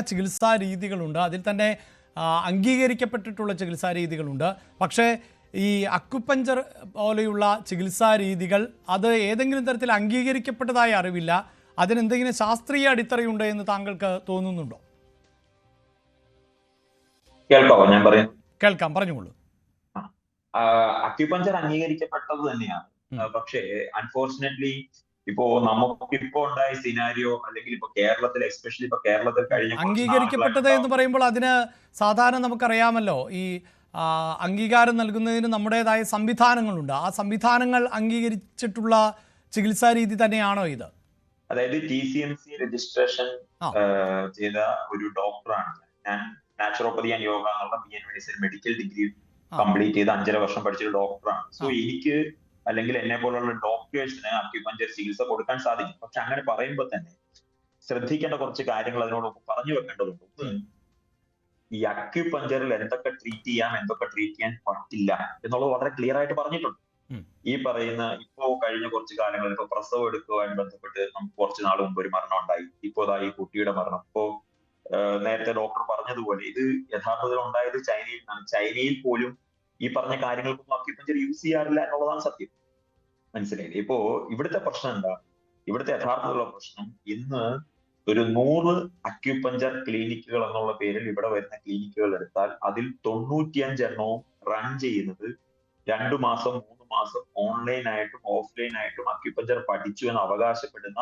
ചികിത്സാ രീതികളുണ്ട്, അതിൽ തന്നെ അംഗീകരിക്കപ്പെട്ടിട്ടുള്ള ചികിത്സാ രീതികളുണ്ട്. പക്ഷേ ഈ അക്യുപഞ്ചർ പോലെയുള്ള ചികിത്സാ രീതികൾ അത് ഏതെങ്കിലും തരത്തിൽ അംഗീകരിക്കപ്പെട്ടതായി അറിവില്ല. അതിനെന്തെങ്കിലും ശാസ്ത്രീയ അടിത്തറയുണ്ട് എന്ന് താങ്കൾക്ക് തോന്നുന്നുണ്ടോ? കേൾക്കാവോ ഞാൻ പറയും? കേൾക്കാം, പറഞ്ഞുകൊള്ളൂ. അക്യുപഞ്ചർ അംഗീകരിക്കപ്പെട്ടത് തന്നെയാണ്. പക്ഷേ അൺഫോർച്ചുനേറ്റ്ലി ഇപ്പോ നമുക്കിപ്പോ ഉണ്ടായ സിനാരിയോ, അല്ലെങ്കിൽ ഇപ്പൊ കേരളത്തിൽ, എസ്പെഷ്യലി ഇപ്പൊ കേരളത്തിൽ കഴിഞ്ഞ കുറച്ച് അംഗീകരിക്കപ്പെട്ടത് എന്ന് പറയുമ്പോൾ അതിന് സാധാരണ നമുക്കറിയാമല്ലോ, ഈ അംഗീകാരം നൽകുന്നതിന് നമ്മുടേതായ സംവിധാനങ്ങളുണ്ട്. ആ സംവിധാനങ്ങൾ അംഗീകരിച്ചിട്ടുള്ള ചികിത്സാ രീതി തന്നെയാണോ ഇത്? അതായത് TCMC രജിസ്ട്രേഷൻ ചെയ്ത ഒരു ഡോക്ടറാണ് ഞാൻ. നാച്ചുറോപ്പതി ആൻഡ് യോഗ എന്നുള്ള BN മെഡിക്കൽ ഡിഗ്രി കംപ്ലീറ്റ് ചെയ്ത് 5.5 വർഷം പഠിച്ചൊരു ഡോക്ടറാണ്. സോ എനിക്ക്, അല്ലെങ്കിൽ എന്നെ പോലുള്ള ഡോക്ടേഴ്സിന് അക്യുപഞ്ചർ ചികിത്സ കൊടുക്കാൻ സാധിക്കും. പക്ഷെ അങ്ങനെ പറയുമ്പോൾ തന്നെ ശ്രദ്ധിക്കേണ്ട കുറച്ച് കാര്യങ്ങൾ അതിനോടൊപ്പം പറഞ്ഞു വെക്കേണ്ടതുണ്ട്. ഒന്ന്, ഈ അക്യുപഞ്ചറിൽ എന്തൊക്കെ ട്രീറ്റ് ചെയ്യാം, എന്തൊക്കെ ട്രീറ്റ് ചെയ്യാൻ പറ്റില്ല എന്നുള്ളത് വളരെ ക്ലിയർ ആയിട്ട് പറഞ്ഞിട്ടുണ്ട്. ഈ പറയുന്ന ഇപ്പോ കഴിഞ്ഞ കുറച്ച് കാലങ്ങളിൽ ഇപ്പൊ പ്രസവം എടുക്കുവാൻ ബന്ധപ്പെട്ട് നമുക്ക് കുറച്ച് നാൾ മുമ്പ് ഒരു മരണം ഉണ്ടായി. ഇപ്പോ ഈ കുട്ടിയുടെ മരണം. ഇപ്പോ നേരത്തെ ഡോക്ടർ പറഞ്ഞതുപോലെ ഇത് യഥാർത്ഥത്തിൽ ഉണ്ടായത് ചൈനയിൽ നിന്നാണ്. ചൈനയിൽ പോലും ഈ പറഞ്ഞ കാര്യങ്ങൾക്കൊന്നും അക്യുപഞ്ചർ യൂസ് ചെയ്യാറില്ല എന്നുള്ളതാണ് സത്യം. മനസ്സിലായില്ലേ? ഇപ്പോ ഇവിടുത്തെ പ്രശ്നം എന്താ? ഇവിടുത്തെ യഥാർത്ഥത്തിലുള്ള പ്രശ്നം, ഇന്ന് ഒരു 100 അക്യുപഞ്ചർ ക്ലിനിക്കുകൾ എന്നുള്ള പേരിൽ ഇവിടെ വരുന്ന ക്ലിനിക്കുകൾ എടുത്താൽ അതിൽ 95 എണ്ണവും റൺ ചെയ്യുന്നത് 2 മാസം 3 മാസം ഓൺലൈനായിട്ടും ഓഫ്ലൈനായിട്ടും അക്യുപഞ്ചർ പഠിച്ചു എന്ന് അവകാശപ്പെടുന്ന,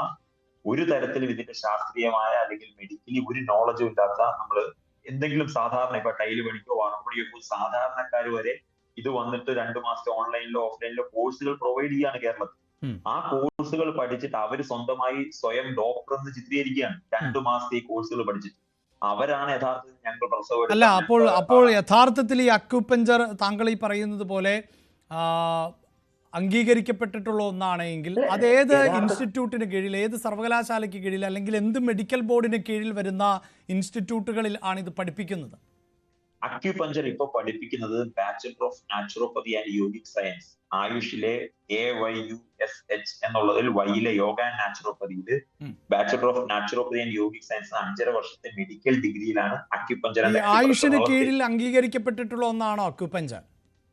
ഒരു തരത്തിലും ഇതിന്റെ ശാസ്ത്രീയമായ അല്ലെങ്കിൽ മെഡിക്കലി ഒരു നോളജും ഇല്ലാത്ത, നമ്മൾ എന്തെങ്കിലും സാധാരണ ഇപ്പൊ ടൈല് പണിക്കോ വാർപ്പണിക്കോ സാധാരണക്കാർ വരെ ഇത് വന്നിട്ട് 2 മാസത്തെ ഓൺലൈനിലോ ഓഫ്ലൈനിലോ കോഴ്സുകൾ പ്രൊവൈഡ് ചെയ്യാണ് കേരളത്തിൽ. ആ കോഴ്സുകൾ പഠിച്ചിട്ട് അവര് സ്വന്തമായി സ്വയം ഡോക്ടർ എന്ന് ചിത്രീകരിക്കുകയാണ്. 2 മാസത്തെ ഈ കോഴ്സുകൾ പഠിച്ചിട്ട് അവരാണ് യഥാർത്ഥത്തിൽ ഞങ്ങൾ പ്രസവം. അല്ല, അപ്പോൾ യഥാർത്ഥത്തിൽ ഈ അക്യുപഞ്ചർ താങ്കൾ ഈ പറയുന്നത് പോലെ അംഗീകരിക്കപ്പെട്ടിട്ടുള്ള ഒന്നാണെങ്കിൽ അത് ഏത് ഇൻസ്റ്റിറ്റ്യൂട്ടിന് കീഴിൽ, ഏത് സർവകലാശാലയ്ക്ക് കീഴിൽ, അല്ലെങ്കിൽ എന്ത് മെഡിക്കൽ ബോർഡിന് കീഴിൽ വരുന്ന ഇൻസ്റ്റിറ്റ്യൂട്ടുകളിൽ ആണ് ഇത് പഠിപ്പിക്കുന്നത്? അക്യുപഞ്ചർ ഇപ്പൊ പഠിപ്പിക്കുന്നത് bachelor of naturopathy and yogic science, ആയുഷിലെ AYUSH എന്നുള്ളതിൽ, വൈയിലെ യോഗ ആൻഡ് നാച്ചുറോപ്പതിയില് bachelor of naturopathy and yogic science 5.5 വർഷത്തെ മെഡിക്കൽ ഡിഗ്രിയിലാണ് അക്യുപഞ്ചർ. ആയുഷിന് കീഴിൽ അംഗീകരിക്കപ്പെട്ടിട്ടുള്ള ഒന്നാണോ അക്യുപഞ്ചർ?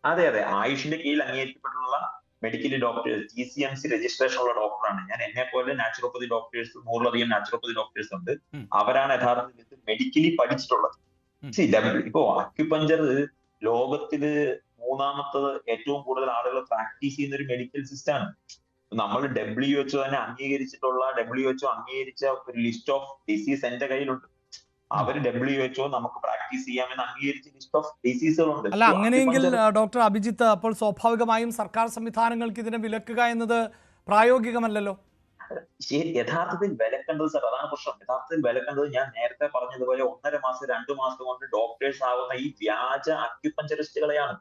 അതെ അതെ, ആയുഷിന്റെ കീഴിൽ അംഗീകരിക്കപ്പെട്ടുള്ള മെഡിക്കൽ ഡോക്ടേഴ്സ്, TCMC രജിസ്ട്രേഷൻ ഉള്ള ഡോക്ടറാണ് ഞാൻ. എന്നെ പോലെ നാച്ചുറോപ്പതി ഡോക്ടേഴ്സ്, 100-ലധികം നാച്ചുറോപ്പതി ഡോക്ടേഴ്സ് ഉണ്ട്. അവരാണ് യഥാർത്ഥത്തിൽ മെഡിക്കലി പഠിച്ചിട്ടുള്ളത്. ഇപ്പോ അക്യുപഞ്ചർ ലോകത്തില് 3ാമത്തത് ഏറ്റവും കൂടുതൽ ആളുകൾ പ്രാക്ടീസ് ചെയ്യുന്ന ഒരു മെഡിക്കൽ സിസ്റ്റം ആണ്. നമ്മൾ WHO തന്നെ അംഗീകരിച്ചിട്ടുള്ള, WHO അംഗീകരിച്ച ഒരു ലിസ്റ്റ് ഓഫ് ഡിസീസ് എന്റെ കയ്യിലുണ്ട്. അവര് WHO നമുക്ക് പ്രാക്ടീസ് ചെയ്യാമെന്ന് അംഗീകരിച്ച ലിസ്റ്റ് ഓഫ് ഡിസീസുകളുണ്ട്. അല്ല, അങ്ങനെയെങ്കിൽ ഡോക്ടർ അഭിജിത്ത്, അപ്പോൾ സ്വാഭാവികമായും സർക്കാർ സംവിധാനങ്ങൾക്ക് ഇതിനെ വിലക്കുക എന്നത് പ്രായോഗികമല്ലല്ലോ. യഥാർത്ഥത്തിൽ വിലക്കേണ്ടത്, സാർ, അതാണ് പ്രശ്നം. യഥാർത്ഥത്തിൽ വിലക്കേണ്ടത് ഞാൻ നേരത്തെ പറഞ്ഞതുപോലെ 1.5 മാസം 2 മാസം കൊണ്ട് ഡോക്ടേഴ്സ് ആവുന്ന ഈ വ്യാജ അക്യുപഞ്ചറിസ്റ്റുകളെയാണ്.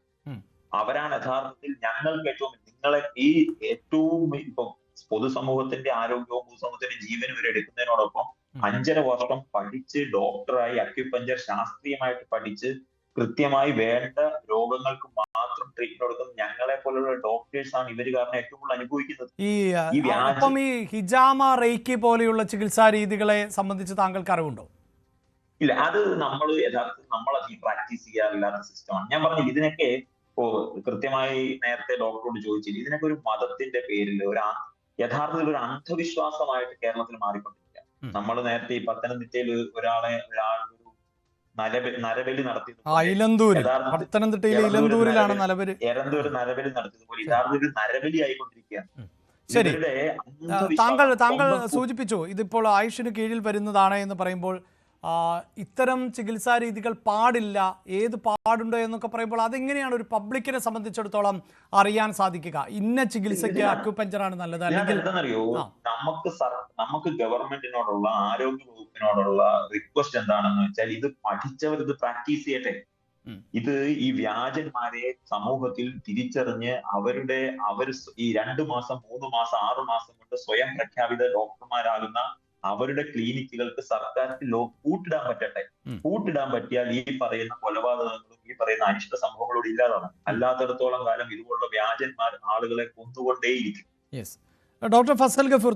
അവരാണ് യഥാർത്ഥത്തിൽ ഞങ്ങൾക്ക് നിങ്ങളെ ഈ ഏറ്റവും ഇപ്പൊ പൊതുസമൂഹത്തിന്റെ ആരോഗ്യവും പൊതുസമൂഹത്തിന്റെ ജീവനും വരെ എടുക്കുന്നതിനോടൊപ്പം 5.5 വർഷം പഠിച്ച് ഡോക്ടറായി അക്യുപഞ്ചർ ശാസ്ത്രീയമായിട്ട് പഠിച്ച് കൃത്യമായി വേണ്ട രോഗങ്ങൾക്ക് മാത്രം ട്രീറ്റ്മെന്റ് കൊടുക്കുന്ന ഞങ്ങളെ പോലുള്ള ഡോക്ടേഴ്സ് ആണ് ഇവര് കാരണം ഏറ്റവും കൂടുതൽ അനുഭവിക്കുന്നത്. ഈ ഹിജാമ, റെയ്ക്കി പോലെയുള്ള ചികിത്സാ രീതികളെ സംബന്ധിച്ച് താങ്കൾക്ക് അറിവുണ്ടോ? ഇല്ല, അത് നമ്മൾ യഥാർത്ഥത്തിൽ നമ്മളധികം പ്രാക്ടീസ് ചെയ്യാറില്ലാത്ത സിസ്റ്റമാണ്. ഞാൻ പറഞ്ഞില്ല, ഇതിനൊക്കെ കൃത്യമായി നേരത്തെ ഡോക്ടറോട് ചോദിച്ചില്ല, ഇതിനൊക്കെ ഒരു മതത്തിന്റെ പേരിൽ യഥാർത്ഥത്തിൽ ഒരു അന്ധവിശ്വാസമായിട്ട് കേരളത്തിൽ മാറിക്കൊണ്ടിരിക്കുക. നമ്മൾ നേരത്തെ ഈ പത്തനംതിട്ടയിൽ ഒരാളെ നരബലി നടത്തിയതുപോലെ, എരന്തൂർ നരബലി നടത്തിയതുപോലെ യഥാർത്ഥത്തിൽ നരബലി ആയിക്കൊണ്ടിരിക്കുകയാണ്. ശരി, താങ്കൾ സൂചിപ്പിച്ചു ഇതിപ്പോൾ ആയുഷിന് കീഴിൽ വരുന്നതാണ് എന്ന് പറയുമ്പോൾ ഇത്തരം ചികിത്സാ രീതികൾ പാടില്ല, ഏത് പാടുണ്ടോ എന്നൊക്കെ പറയുമ്പോൾ അതെങ്ങനെയാണ് ഒരു പബ്ലിക്കിനെ സംബന്ധിച്ചിടത്തോളം അറിയാൻ സാധിക്കുക? ഇന്ന ചികിത്സയ്ക്ക് അക്യുപഞ്ചറാണ് നല്ലത്, അല്ലെങ്കിൽ എന്താണെന്നറിയോ, നമുക്ക് ഗവൺമെന്റിനോടുള്ള, ആരോഗ്യ വകുപ്പിനോടുള്ള റിക്വസ്റ്റ് എന്താണെന്ന് വെച്ചാൽ, ഇത് പഠിച്ചവർ ഇത് പ്രാക്ടീസ് ചെയ്യട്ടെ. ഇത് ഈ വ്യാജന്മാരെ സമൂഹത്തിൽ തിരിച്ചറിഞ്ഞ് അവർ ഈ 2 മാസം 3 മാസം 6 മാസം കൊണ്ട് സ്വയം പ്രഖ്യാപിത ഡോക്ടർമാരാകുന്ന അവരുടെ ക്ലിനിക്കുകൾക്ക് സർക്കാരിൽ കൂട്ടിടാൻ പറ്റട്ടെ. കൂട്ടിടാൻ പറ്റിയാൽ ഈ പറയുന്ന കൊലപാതകങ്ങളും ഈ പറയുന്ന അനിഷ്ട സംഭവങ്ങളോട് ഇല്ലാതാണ്. അല്ലാത്തടത്തോളം കാലം ഇതുപോലുള്ള വ്യാജന്മാർ ആളുകളെ കൊന്നുകൊണ്ടേയിരിക്കും. ഡോക്ടർ ഫസൽ ഗഫൂർ.